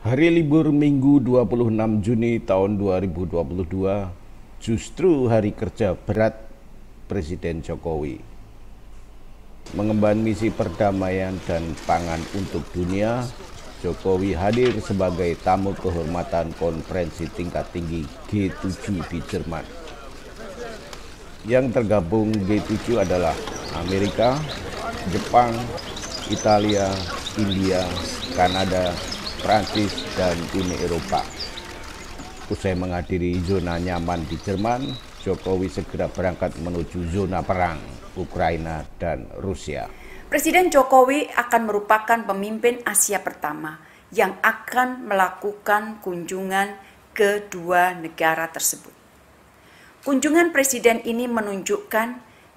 Hari libur Minggu 26 Juni tahun 2022 justru hari kerja berat Presiden Jokowi. Mengemban misi perdamaian dan pangan untuk dunia, Jokowi hadir sebagai tamu kehormatan konferensi tingkat tinggi G7 di Jerman. Yang tergabung G7 adalah Amerika, Jepang, Italia, India, Kanada, Prancis, dan Uni Eropa. Usai menghadiri zona nyaman di Jerman, Jokowi segera berangkat menuju zona perang Ukraina dan Rusia. Presiden Jokowi akan merupakan pemimpin Asia pertama yang akan melakukan kunjungan ke dua negara tersebut. Kunjungan Presiden ini menunjukkan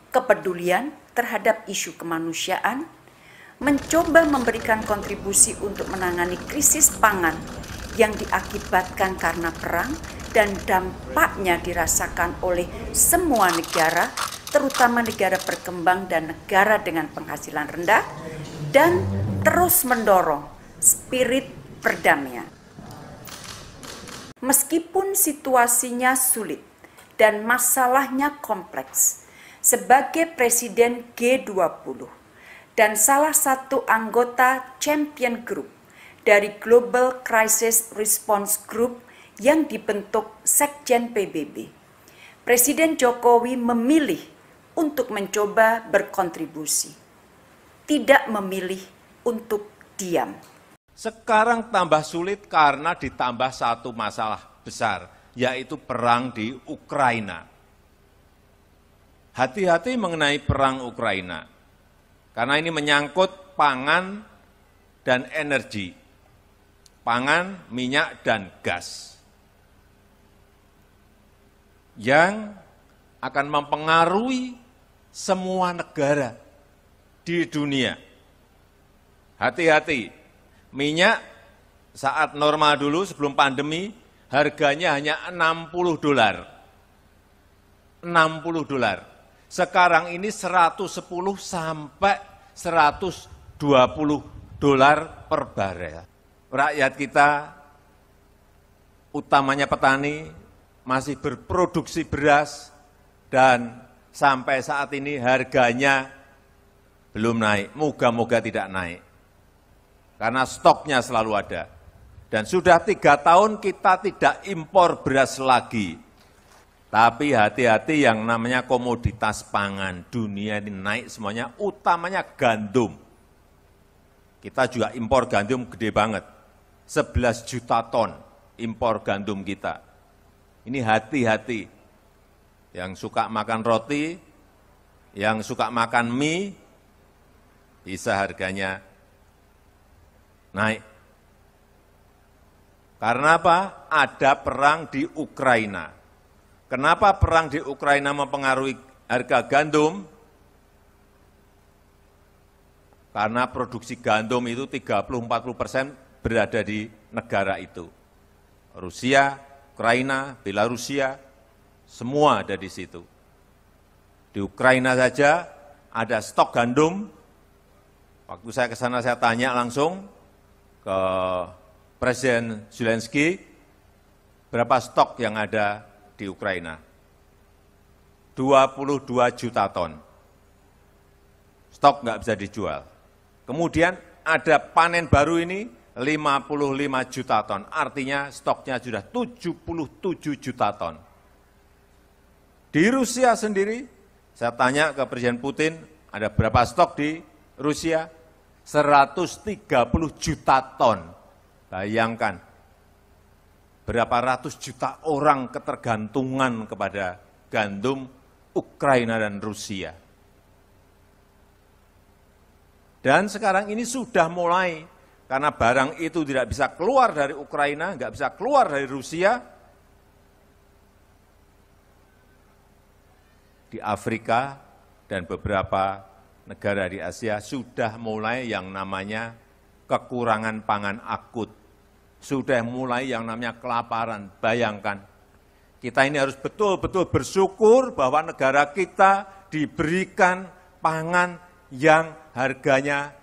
kepedulian terhadap isu kemanusiaan, mencoba memberikan kontribusi untuk menangani krisis pangan yang diakibatkan karena perang dan dampaknya dirasakan oleh semua negara, terutama negara berkembang dan negara dengan penghasilan rendah, dan terus mendorong spirit perdamaian. Meskipun situasinya sulit dan masalahnya kompleks, sebagai Presiden G20 dan salah satu anggota Champion Group dari Global Crisis Response Group yang dibentuk Sekjen PBB, Presiden Jokowi memilih untuk mencoba berkontribusi, tidak memilih untuk diam. Sekarang tambah sulit karena ditambah satu masalah besar, yaitu perang di Ukraina. Hati-hati mengenai perang Ukraina, karena ini menyangkut pangan dan energi, pangan, minyak, dan gas, yang akan mempengaruhi semua negara di dunia. Hati-hati, minyak saat normal dulu sebelum pandemi, harganya hanya $60. $60. Sekarang ini 110 sampai $120 per barel. Rakyat kita, utamanya petani, masih berproduksi beras dan sampai saat ini harganya belum naik. Moga-moga tidak naik. Karena stoknya selalu ada. Dan sudah 3 tahun kita tidak impor beras lagi. Tapi hati-hati yang namanya komoditas pangan dunia ini naik semuanya, utamanya gandum. Kita juga impor gandum gede banget, 11 juta ton impor gandum kita. Ini hati-hati. Yang suka makan roti, yang suka makan mie, bisa harganya naik. Karena apa? Ada perang di Ukraina. Kenapa perang di Ukraina mempengaruhi harga gandum? Karena produksi gandum itu 30-40% berada di negara itu. Rusia, Ukraina, Belarusia, semua ada di situ. Di Ukraina saja ada stok gandum. Waktu saya ke sana saya tanya langsung ke Presiden Zelensky, berapa stok yang ada di Ukraina? 22 juta ton. Stok nggak bisa dijual. Kemudian ada panen baru ini 55 juta ton. Artinya stoknya sudah 77 juta ton. Di Rusia sendiri, saya tanya ke Presiden Putin, ada berapa stok di Rusia? 130 juta ton. Bayangkan. Berapa ratus juta orang ketergantungan kepada gandum Ukraina dan Rusia. Dan sekarang ini sudah mulai, karena barang itu tidak bisa keluar dari Ukraina, nggak bisa keluar dari Rusia, di Afrika dan beberapa negara di Asia sudah mulai yang namanya kekurangan pangan akut. Sudah mulai yang namanya kelaparan. Bayangkan, kita ini harus betul-betul bersyukur bahwa negara kita diberikan pangan yang harganya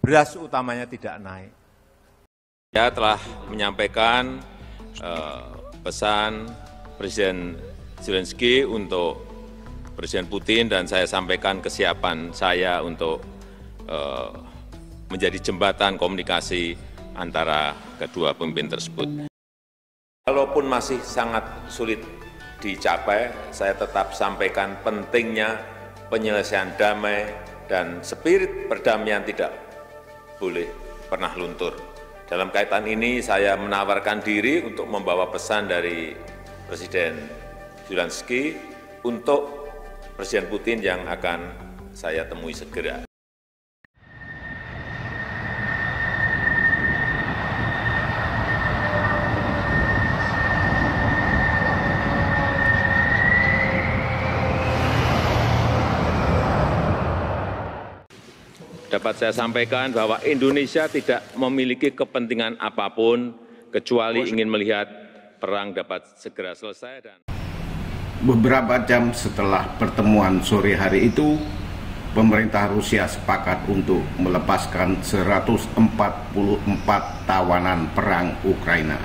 beras utamanya tidak naik. Saya telah menyampaikan pesan Presiden Zelensky untuk Presiden Putin, dan saya sampaikan kesiapan saya untuk menjadi jembatan komunikasi antara kedua pemimpin tersebut. Walaupun masih sangat sulit dicapai, saya tetap sampaikan pentingnya penyelesaian damai dan spirit perdamaian tidak boleh pernah luntur. Dalam kaitan ini, saya menawarkan diri untuk membawa pesan dari Presiden Zelensky untuk Presiden Putin yang akan saya temui segera. Dapat saya sampaikan bahwa Indonesia tidak memiliki kepentingan apapun kecuali ingin melihat perang dapat segera selesai. Dan beberapa jam setelah pertemuan sore hari itu, pemerintah Rusia sepakat untuk melepaskan 144 tawanan perang Ukraina.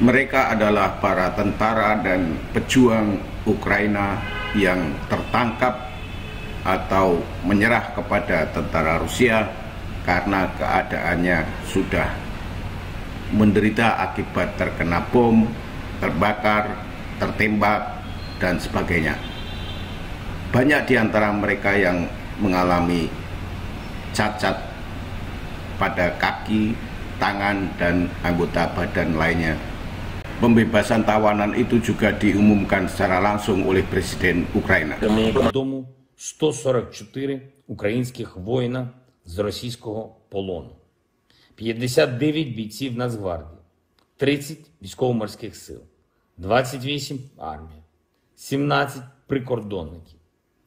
Mereka adalah para tentara dan pejuang Ukraina yang tertangkap atau menyerah kepada tentara Rusia karena keadaannya sudah menderita akibat terkena bom, terbakar, tertembak, dan sebagainya. Banyak di antara mereka yang mengalami cacat pada kaki, tangan, dan anggota badan lainnya. Pembebasan tawanan itu juga diumumkan secara langsung oleh Presiden Ukraina. 144 українських воїна з російського полону, 59 бійців Нацгвардії, 30 військово-морських сил, 28 армія, 17 прикордонників,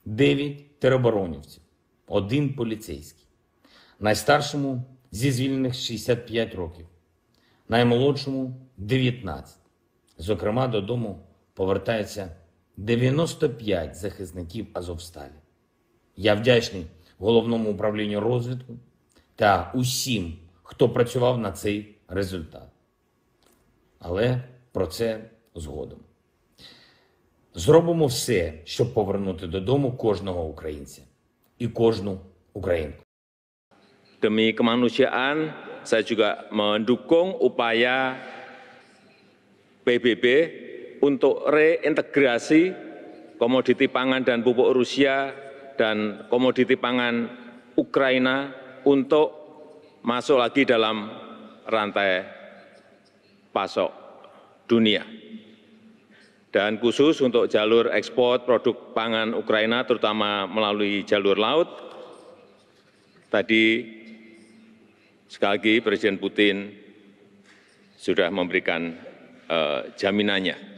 9 тероборонівців, 1 поліцейський. Найстаршому зі звільнених 65 років, наймолодшому 19. Зокрема, додому повертається 95 захисників Азовсталі. Я вдячний Головному управлінню розвідки та усім, хто працював на цей результат. Але про це згодом. Зробимо все, щоб повернути додому кожного українця і кожну українку. Demi kemanusiaan, saya juga mendukung upaya PBB untuk reintegrasi komoditi pangan dan pupuk Rusia dan komoditi pangan Ukraina untuk masuk lagi dalam rantai pasok dunia. Dan khusus untuk jalur ekspor produk pangan Ukraina, terutama melalui jalur laut, tadi sekali lagi Presiden Putin sudah memberikan jaminannya.